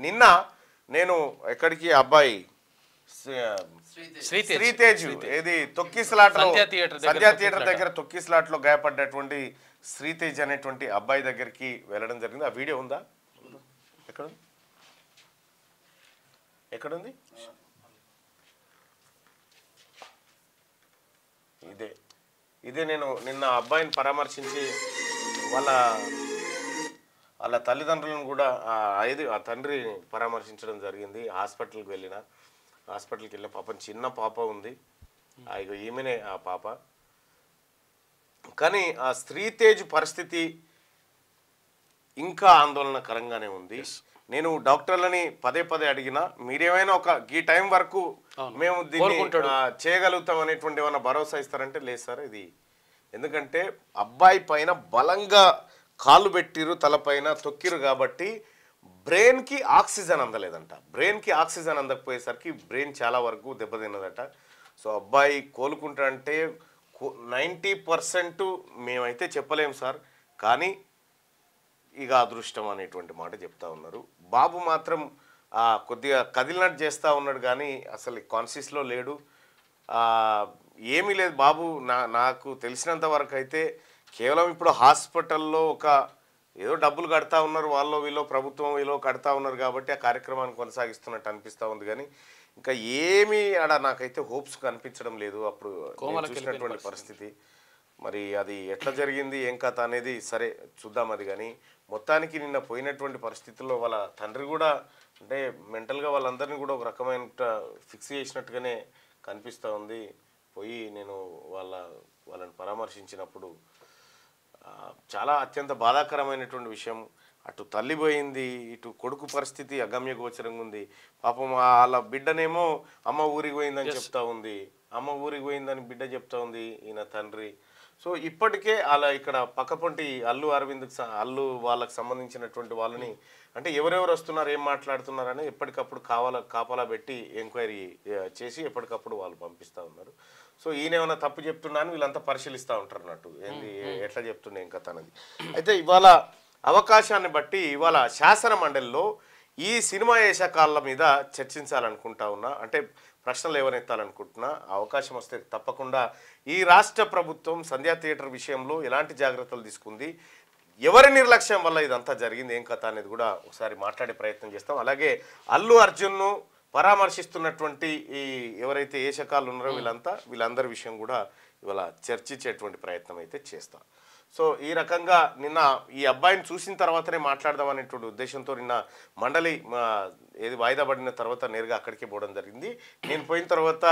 నిన్న నేను ఎక్కడికి అబ్బాయి శ్రీతేజ్ ఏది తొక్కిసలాటలో సంధ్యా థియేటర్ దగ్గర తొక్కిసలాటలో గాయపడ్డటువంటి శ్రీతేజ్ అనేటువంటి అబ్బాయి దగ్గరికి వెళ్ళడం జరిగింది. ఆ వీడియో ఉందా? ఎక్కడుంది? ఇదే నేను నిన్న అబ్బాయిని పరామర్శించి వాళ్ళ తల్లిదండ్రులను కూడా ఆ తండ్రి పరామర్శించడం జరిగింది. హాస్పిటల్కి వెళ్ళిన పాపం చిన్న పాప ఉంది, ఇక ఈమెనే ఆ పాప. కానీ ఆ శ్రీతేజ్ పరిస్థితి ఇంకా ఆందోళనకరంగానే ఉంది. నేను డాక్టర్లని పదే అడిగినా మీరేమైనా ఈ టైం వరకు మేము దీన్ని చేయగలుగుతాం అనేటువంటి ఏమైనా భరోసా ఇస్తారంటే లేదు సార్ ఇది. ఎందుకంటే అబ్బాయి పైన బలంగా కాళ్ళు పెట్టిరు, తలపైన తొక్కిరు కాబట్టి బ్రెయిన్కి ఆక్సిజన్ అందలేదంట. బ్రెయిన్కి ఆక్సిజన్ అందకపోయేసరికి బ్రెయిన్ చాలా వరకు దెబ్బతిన్నదట. సో అబ్బాయి కోలుకుంటారంటే 90% మేమైతే చెప్పలేము సార్, కానీ ఇక అదృష్టం అనేటువంటి మాట చెప్తా ఉన్నారు. బాబు మాత్రం కొద్దిగా కదిలినట్టు చేస్తూ ఉన్నాడు కానీ అసలు కాన్షియస్లో లేడు, ఏమీ లేదు బాబు. నాకు తెలిసినంత వరకు అయితే కేవలం ఇప్పుడు హాస్పిటల్లో ఏదో డబ్బులు కడతా ఉన్నారు, వాళ్ళు వీళ్ళు ప్రభుత్వం వీళ్ళు కడతా ఉన్నారు కాబట్టి ఆ కార్యక్రమాన్ని కొనసాగిస్తున్నట్టు అనిపిస్తూ ఉంది. కానీ ఇంకా ఏమీ నాకైతే హోప్స్ కనిపించడం లేదు అప్పుడు చూసినటువంటి పరిస్థితి. మరి అది ఎట్లా జరిగింది ఏం కథ అనేది సరే చూద్దాం అది. కానీ మొత్తానికి నిన్న పోయినటువంటి పరిస్థితుల్లో వాళ్ళ తండ్రి కూడా అంటే మెంటల్గా వాళ్ళందరినీ కూడా ఒక రకమైన ఫిక్స్ చేసినట్టుగానే కనిపిస్తూ ఉంది. పోయి నేను వాళ్ళని పరామర్శించినప్పుడు చాలా అత్యంత బాధాకరమైనటువంటి విషయం. అటు తల్లి పోయింది, ఇటు కొడుకు పరిస్థితి అగమ్య గోచరంగా ఉంది. పాపం వాళ్ళ బిడ్డనేమో అమ్మ ఊరికి పోయిందని చెప్తా ఉంది, అమ్మ ఊరికి పోయిందని బిడ్డ చెప్తా ఉంది ఈయన తండ్రి. సో ఇప్పటికే అలా ఇక్కడ పక్కపొంటి అల్లు వాళ్ళకి సంబంధించినటువంటి వాళ్ళని అంటే ఎవరెవరు వస్తున్నారు ఏం మాట్లాడుతున్నారని ఎప్పటికప్పుడు కాపలా పెట్టి ఎంక్వైరీ చేసి ఎప్పటికప్పుడు వాళ్ళు పంపిస్తూ ఉన్నారు. సో ఈయన ఏమైనా తప్పు చెప్తున్నా అని వీళ్ళంతా పరిశీలిస్తూ ఉంటారు అన్నట్టు ఏంది ఎట్లా చెప్తుండే ఏం కథ అనేది. అయితే ఇవాళ అవకాశాన్ని బట్టి ఇవాళ శాసన మండలిలో ఈ సినిమా ఏషకాల మీద చర్చించాలనుకుంటా ఉన్నా, అంటే ప్రశ్నలు ఎవరెత్తాలనుకుంటున్నా అవకాశం వస్తే తప్పకుండా ఈ రాష్ట్ర ప్రభుత్వం సంధ్యా థియేటర్ విషయంలో ఎలాంటి జాగ్రత్తలు తీసుకుంది, ఎవరి నిర్లక్ష్యం వల్ల ఇదంతా జరిగింది ఏం కథ అనేది కూడా ఒకసారి మాట్లాడే ప్రయత్నం చేస్తాం. అలాగే అల్లు అర్జున్ను పరామర్శిస్తున్నటువంటి ఈ ఎవరైతే ఏషకాలు ఉన్నారో వీళ్ళందరి విషయం కూడా ఇవాళ చర్చించేటువంటి ప్రయత్నం అయితే చేస్తాం. సో ఈ రకంగా నిన్న ఈ అబ్బాయిని చూసిన తర్వాతనే మాట్లాడదాం అనేటువంటి ఉద్దేశంతో నిన్న మండలి వాయిదా పడిన తర్వాత నేరుగా అక్కడికి పోవడం జరిగింది. నేను పోయిన తర్వాత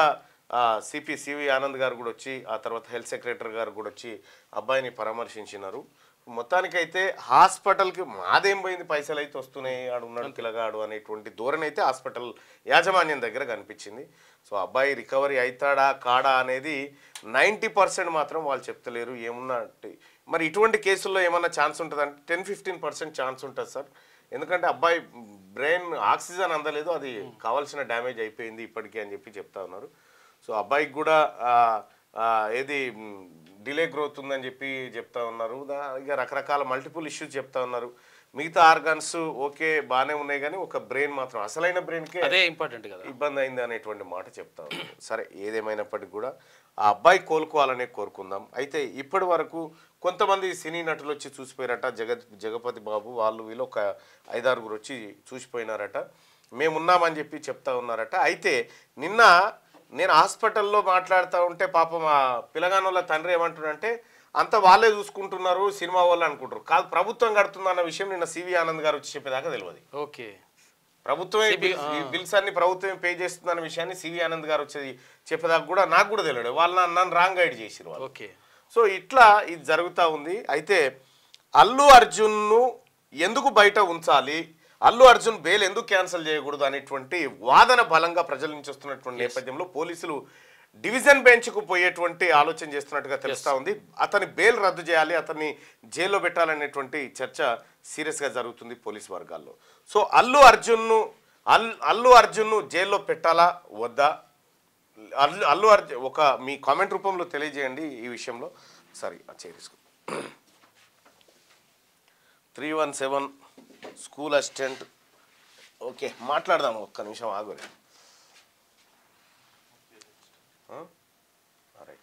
సివి ఆనంద్ గారు కూడా వచ్చి, ఆ తర్వాత హెల్త్ సెక్రటరీ గారు కూడా వచ్చి అబ్బాయిని పరామర్శించినారు. మొత్తానికైతే హాస్పిటల్కి మాదేం పోయింది, పైసలు అయితే వస్తున్నాయి, ఆడు ఉన్నాడు పిల్లగాడు అనేటువంటి ధోరణి అయితే హాస్పిటల్ యాజమాన్యం దగ్గర కనిపించింది. సో అబ్బాయి రికవరీ అవుతాడా కాడా అనేది 90% మాత్రం వాళ్ళు చెప్తలేరు. ఏమున్నా మరి ఇటువంటి కేసుల్లో ఏమన్నా ఛాన్స్ ఉంటుందంటే 10-15% ఛాన్స్ ఉంటుంది సార్. ఎందుకంటే అబ్బాయి బ్రెయిన్ ఆక్సిజన్ అందలేదు, అది కావాల్సిన డ్యామేజ్ అయిపోయింది ఇప్పటికీ అని చెప్తా ఉన్నారు. సో అబ్బాయికి కూడా ఏది డిలే గ్రోత్ ఉందని చెప్తా ఉన్నారు. ఇక రకరకాల మల్టిపుల్ ఇష్యూస్ చెప్తా ఉన్నారు. మిగతా ఆర్గాన్స్ ఓకే బాగానే ఉన్నాయి కానీ ఒక బ్రెయిన్ మాత్రం అసలైన బ్రెయిన్కే అదే ఇంపార్టెంట్ కదా, ఇబ్బంది అయింది అనేటువంటి మాట చెప్తా ఉన్నారు. సరే ఏదేమైనప్పటికీ కూడా ఆ అబ్బాయి కోలుకోవాలనే కోరుకుందాం. అయితే ఇప్పటి వరకు కొంతమంది సినీ నటులు వచ్చి చూసిపోయారట, జగపతి బాబు వాళ్ళు వీళ్ళు ఒక 5-6 వచ్చి చూసిపోయినారట, మేమున్నామని చెప్తా ఉన్నారట. అయితే నిన్న నేను హాస్పిటల్లో మాట్లాడుతూ ఉంటే పాపం ఆ పిల్లగానోళ్ళ తండ్రి ఏమంటున్నారంటే అంతా వాళ్ళే చూసుకుంటున్నారు సినిమా వాళ్ళు అనుకుంటారు, కాదు ప్రభుత్వం కడుతుందన్న విషయం నిన్న సివి ఆనంద్ గారు వచ్చి చెప్పేదాకా తెలియదు. ఓకే, ప్రభుత్వమే బిల్స్ అన్ని ప్రభుత్వమే పే చేస్తుందన్న విషయాన్ని సివి ఆనంద్ గారు వచ్చి చెప్పేదాకా కూడా నాకు కూడా తెలియదు. వాళ్ళు నన్ను రాంగ్ గైడ్ చేసిరు వాళ్ళు. ఓకే, సో ఇట్లా ఇది జరుగుతూ ఉంది. అయితే అల్లు అర్జున్ను ఎందుకు బయట ఉంచాలి, అల్లు అర్జున్ బెయిల్ ఎందుకు క్యాన్సిల్ చేయకూడదు అనేటువంటి వాదన బలంగా ప్రజల నుంచి వస్తున్నటువంటి నేపథ్యంలో పోలీసులు డివిజన్ బెంచ్కు పోయేటువంటి ఆలోచన చేస్తున్నట్టుగా తెలుస్తూ ఉంది. అతని బెయిల్ రద్దు చేయాలి, అతన్ని జైల్లో పెట్టాలనేటువంటి చర్చ సీరియస్గా జరుగుతుంది పోలీసు వర్గాల్లో. సో అల్లు అర్జున్ను జైల్లో పెట్టాలా వద్దా, అల్లు అర్జున్ మీ కామెంట్ రూపంలో తెలియజేయండి ఈ విషయంలో. సరే చేరేసుకో 317 స్కూల్ అసిస్టెంట్ ఓకే మాట్లాడదాం, ఒక్క నిమిషం ఆగు. Right.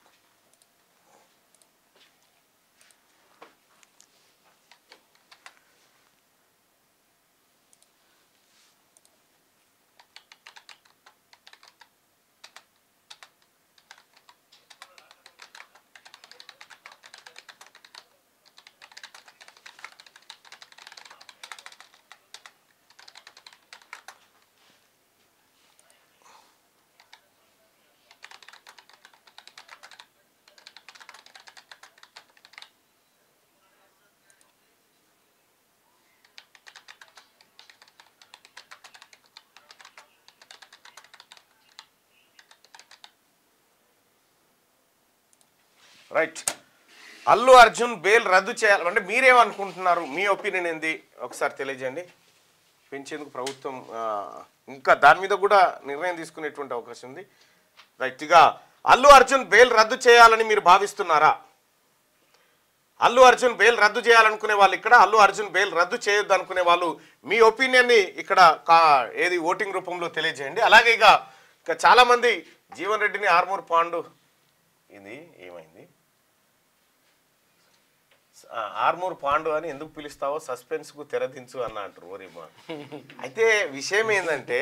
Right. Allu Arjun bail రద్దు చేయాలి అంటే మీరేమనుకుంటున్నారు, మీ ఒపీనియన్ ఏంది ఒకసారి తెలియజేయండి. పెంచేందుకు ప్రభుత్వం ఇంకా దాని మీద కూడా నిర్ణయం తీసుకునేటువంటి అవకాశం ఉంది. రైట్. ఇక అల్లు అర్జున్ బెయిల్ రద్దు చేయాలని మీరు భావిస్తున్నారా? అల్లు అర్జున్ బెయిల్ రద్దు చేయాలనుకునే వాళ్ళు ఇక్కడ, అల్లు అర్జున్ బెయిల్ రద్దు చేయొద్దు అనుకునే వాళ్ళు మీ ఒపీనియన్ని ఇక్కడ ఏది ఓటింగ్ రూపంలో తెలియజేయండి. అలాగే ఇక చాలామంది జీవన్ రెడ్డిని ఆర్మూర్ పాండు ఇది ఏమైంది ఆర్మూర్ పాండు అని ఎందుకు పిలుస్తావో సస్పెన్స్కు తెరదించు అన్న అంటారు ఓరిమా. అయితే విషయం ఏంటంటే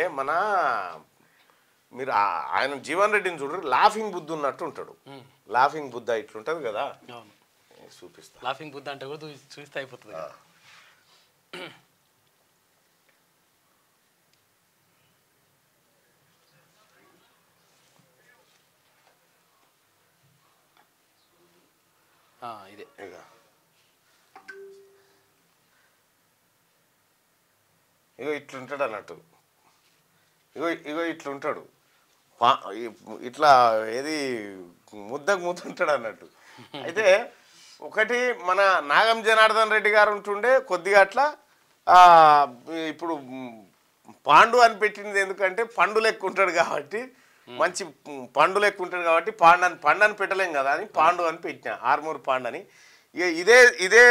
మీరు ఆయన జీవన్ రెడ్డిని చూడరు, లాఫింగ్ బుద్ధ ఉన్నట్టు ఉంటాడు. లాఫింగ్ బుద్ధ ఇట్లుంటది కదా, చూపిస్తా. లాఫింగ్ బుద్ధ అంటే కూడా చూస్తే అయిపోతుంది. ఇదే ఇగో ఇట్లుంటాడు అన్నట్టు, ఇగో ఇట్లుంటాడు, ఇట్లా ఏది ముద్దకు ముద్దుంటాడు అన్నట్టు. అయితే ఒకటి మన నాగం జనార్దన్ రెడ్డి గారు ఉంటుండే కొద్దిగా అట్లా, ఇప్పుడు పాండు అని పెట్టింది ఎందుకంటే పండు లెక్క ఉంటాడు కాబట్టి, మంచి పండు లెక్క ఉంటాడు కాబట్టి పండని పెట్టలేం కదా అని పాండు అని పెట్టినా, ఆర్మూర్ పాండు అని. ఇక ఇదే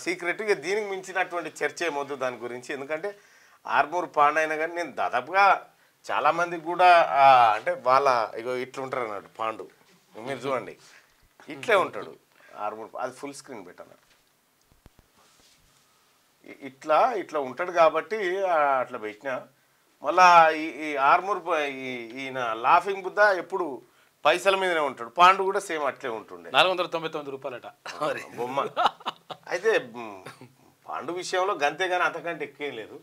సీక్రెట్. ఇక దీనికి మించినటువంటి చర్చ ఏమొద్దు దాని గురించి, ఎందుకంటే ఆర్మూర్ పాండు అయినా కానీ నేను దాదాపుగా చాలామందికి కూడా అంటే వాళ్ళ ఇగో ఇట్లుంటారు అన్నట్టు పాండు. మీరు చూడండి ఇట్లే ఉంటాడు ఆర్మూర్, అది ఫుల్ స్క్రీన్ పెట్టాను. ఇట్లా ఉంటాడు కాబట్టి అట్లా పెట్టినా. మళ్ళా ఈ ఆర్మూర్ ఈయన లాఫింగ్ బుద్ధ ఎప్పుడు పైసల మీదనే ఉంటాడు, పాండు కూడా సేమ్ అట్లే ఉంటుండే. 499 రూపాయలట బొమ్మ. అయితే పాండు విషయంలో గంతే కానీ అంతకంటే ఎక్కువ లేదు,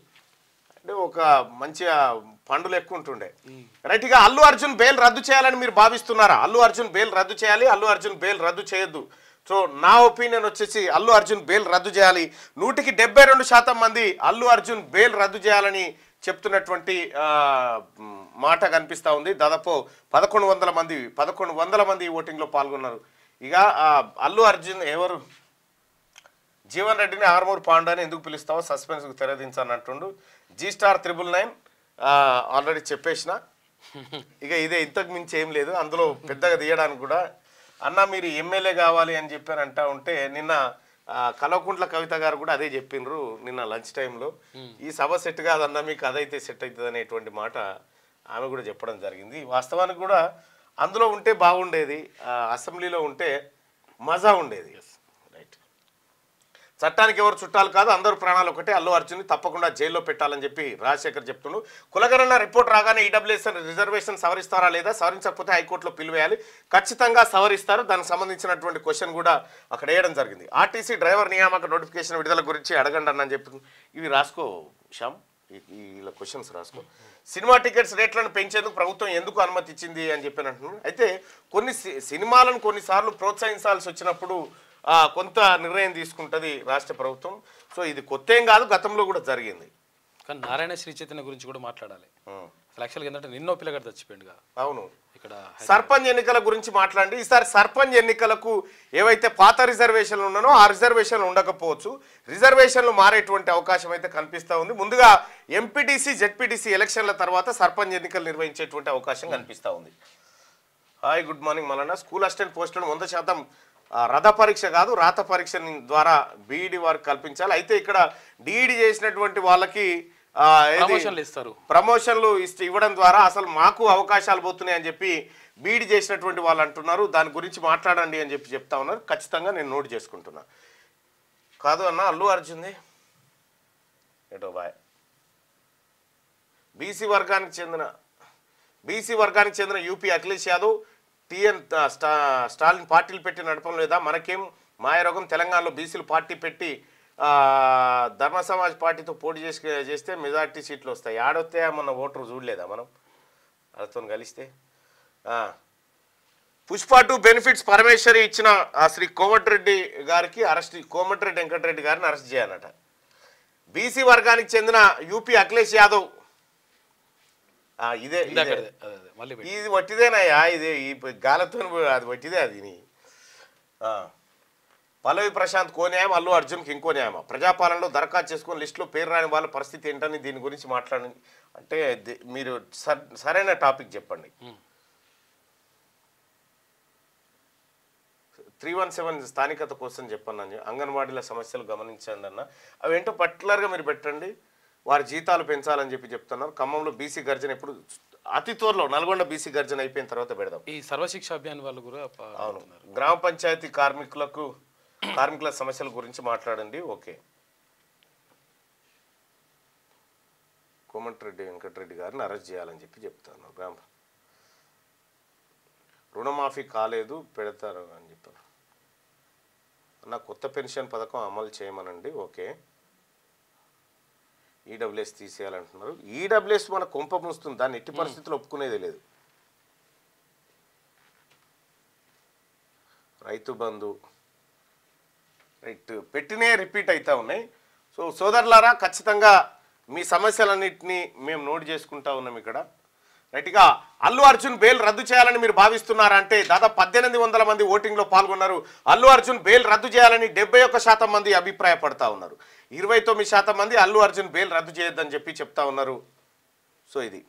అంటే ఒక మంచిగా పండులు ఎక్కువ ఉంటుండే. రైట్. ఇక అల్లు అర్జున్ బెయిల్ రద్దు చేయాలని మీరు భావిస్తున్నారా? అల్లు అర్జున్ బెయిల్ రద్దు చేయాలి, అల్లు అర్జున్ బెయిల్ రద్దు చేయొద్దు. సో నా ఒపీనియన్ వచ్చేసి అల్లు అర్జున్ బెయిల్ రద్దు చేయాలి. 172% మంది అల్లు అర్జున్ బెయిల్ రద్దు చేయాలని చెప్తున్నటువంటి మాట కనిపిస్తూ ఉంది. దాదాపు 1100 మంది ఓటింగ్లో పాల్గొన్నారు. ఇక అల్లు అర్జున్ ఎవరు జీవన్ రెడ్డిని ఆర్మూర్ పాండు అని ఎందుకు పిలుస్తావో సస్పెన్స్కు తెరదించానంటుండు. G*999 ఆల్రెడీ చెప్పేసిన. ఇక ఇదే, ఇంతకు మించి ఏం లేదు అందులో పెద్దగా తీయడానికి కూడా. అన్న మీరు ఎమ్మెల్యే కావాలి అని చెప్పారు అంటా ఉంటే నిన్న కల్వకుంట్ల కవిత గారు కూడా అదే చెప్పిండ్రు నిన్న లంచ్ టైంలో. ఈ సభ సెట్ కాదన్నా మీకు అదైతే సెట్ అవుతుంది అనేటువంటి మాట ఆమె కూడా చెప్పడం జరిగింది. వాస్తవానికి కూడా అందులో ఉంటే బాగుండేది, అసెంబ్లీలో ఉంటే మజా ఉండేది. రైట్. చట్టానికి ఎవరు చుట్టాలు కాదు, అందరూ ప్రాణాలు ఒకటే. అల్లు అర్జున్ని తప్పకుండా జైల్లో పెట్టాలని చెప్పి రాజశేఖర్ చెప్తుండు. కులగణన రిపోర్ట్ రాగానే ఈడబ్ల్యూఎస్ రిజర్వేషన్ సవరిస్తారా లేదా, సవరించకపోతే హైకోర్టులో పిలువేయాలి, ఖచ్చితంగా సవరిస్తారు. దానికి సంబంధించినటువంటి క్వశ్చన్ కూడా అక్కడ వేయడం జరిగింది. ఆర్టీసీ డ్రైవర్ నియామక నోటిఫికేషన్ విడుదల గురించి అడగండి అని చెప్పి ఇవి రాసుకో శ్యామ్, ఇలా క్వశ్చన్స్ రాసుకో. సినిమా టికెట్స్ రేట్లను పెంచేందుకు ప్రభుత్వం ఎందుకు అనుమతి ఇచ్చింది అని చెప్పి అంటున్నాను. అయితే కొన్ని సినిమాలను కొన్నిసార్లు ప్రోత్సహించాల్సి వచ్చినప్పుడు కొంత నిర్ణయం తీసుకుంటుంది రాష్ట్ర ప్రభుత్వం. సో ఇది కొత్త ఏం కాదు, గతంలో కూడా జరిగింది. కానీ నారాయణ శ్రీ చైతన్య గురించి కూడా మాట్లాడాలి. యాక్చువల్గా ఏంటంటే నిన్నో పిల్లగాడు చచ్చిపోయింది కదా. అవును. ఇక్కడ సర్పంచ్ ఎన్నికల గురించి మాట్లాడండి. ఈసారి సర్పంచ్ ఎన్నికలకు ఏవైతే పాత రిజర్వేషన్లు ఉన్నానో ఆ రిజర్వేషన్లు ఉండకపోవచ్చు, రిజర్వేషన్లు మారేటువంటి అవకాశం అయితే కనిపిస్తూ ఉంది. ముందుగా ఎంపీటీసీ జెడ్పీటీసీ ఎలక్షన్ల తర్వాత సర్పంచ్ ఎన్నికలు నిర్వహించేటువంటి అవకాశం కనిపిస్తూ ఉంది. Hi, good morning Mallanna. School assistant పోస్టులను 100% రథ పరీక్ష కాదు, రాత పరీక్ష ద్వారా బీఈడి వారికి కల్పించాలి. అయితే ఇక్కడ డిఈడి చేసినటువంటి వాళ్ళకి ప్రమోషన్లు ఇస్తారు. ప్రమోషన్లు ఇవ్వడం ద్వారా అసలు మాకు అవకాశాలు పోతున్నాయి అని చెప్పి బీడ్ చేసినటువంటి వాళ్ళు అంటున్నారు. దాని గురించి మాట్లాడండి అని చెప్పి చెప్తా ఉన్నారు. ఖచ్చితంగా నేను నోట్ చేసుకుంటున్నా. కాదు అన్న, అల్లు అర్జున్ది ఏటో బాయ్. బీసీ వర్గానికి చెందిన యూపీ అఖిలేష్ యాదవ్ టీఎన్ స్టాలిన్ పార్టీలు పెట్టి నడపడం లేదా, మనకేం మాయరోగం, తెలంగాణలో బీసీలు పార్టీ పెట్టి ధర్మ సమాజ్ పార్టీతో పోటీ చేస్తే మెజార్టీ సీట్లు వస్తాయి. ఆడొస్తే మన ఓటరు చూడలేదా మనం వాళ్ళతో కలిస్తే. పుష్ప 2 బెనిఫిట్స్ పరమేశ్వరి ఇచ్చిన శ్రీ కోమటిరెడ్డి గారికి అరెస్ట్, కోమటిరెడ్డి వెంకటరెడ్డి గారిని అరెస్ట్ చేయాలట. బీసీ వర్గానికి చెందిన యూపీ అఖిలేష్ యాదవ్ ఇది వట్టిదేనయ్యా, ఇది ఈ గాలతో అది వట్టిదే. అది పల్లవి ప్రశాంత్ కో న్యాయం, అల్లు అర్జున్కి ఇంకో న్యాయమా? ప్రజాపాలనలో దరఖాస్తు చేసుకుని లిస్టులో పేరు రాని వాళ్ళ పరిస్థితి ఏంటని దీని గురించి మాట్లాడండి అంటే మీరు సరైన టాపిక్ చెప్పండి. 317 స్థానికత కోసం చెప్పండి. అంగన్వాడీల సమస్యలు గమనించండి అన్న. అవేంటో పర్టికులర్గా మీరు పెట్టండి. వారి జీతాలు పెంచాలని చెప్పి చెప్తున్నారు. ఖమ్మంలో బీసీ గర్జన ఇప్పుడు అతి త్వరలో, నల్గొండ బీసీ గర్జన అయిపోయిన తర్వాత పెడదాం. ఈ సర్వశిక్ష అభియాన్ వాళ్ళు కూడా అవును, గ్రామ పంచాయతీ కార్మికుల సమస్యల గురించి మాట్లాడండి. ఓకే, కోమటిరెడ్డి వెంకటరెడ్డి గారిని అరెస్ట్ చేయాలని చెప్పి చెప్తాను. రుణమాఫీ కాలేదు, పెడతారు అని చెప్పారు అన్న. కొత్త పెన్షన్ పథకం అమలు చేయమనండి. Okay, EWS తీసేయాలంటున్నారు. ఈడబ్ల్యూఎస్ మన కొంప ముస్తుంది, దాన్ని ఎట్టి పరిస్థితుల్లో ఒప్పుకునేది లేదు. రైతు బంధు రైట్ పెట్టినే రిపీట్ అవుతూ ఉన్నాయి. సో సోదరులారా, ఖచ్చితంగా మీ సమస్యలన్నింటినీ మేము నోట్ చేసుకుంటా ఉన్నాం ఇక్కడ. రైట్గా అల్లు అర్జున్ బెయిల్ రద్దు చేయాలని మీరు భావిస్తున్నారా అంటే దాదాపు 1800 మంది ఓటింగ్లో పాల్గొన్నారు. అల్లు అర్జున్ బెయిల్ రద్దు చేయాలని 71% మంది అభిప్రాయపడతా ఉన్నారు. 29% మంది అల్లు అర్జున్ బెయిల్ రద్దు చేయొద్దని చెప్పి చెప్తా ఉన్నారు. సో ఇది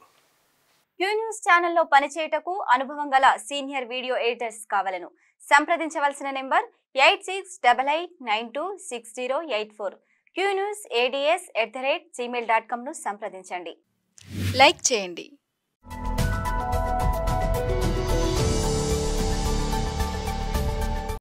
క్యూ న్యూస్ ఛానల్లో పనిచేయటకు అనుభవం గల సీనియర్ వీడియో ఎడిటర్స్ కావాలను సంప్రదించవలసిన నెంబర్ 8688926084. qnews@gmail.com ను సంప్రదించండి. లైక్ చేయండి.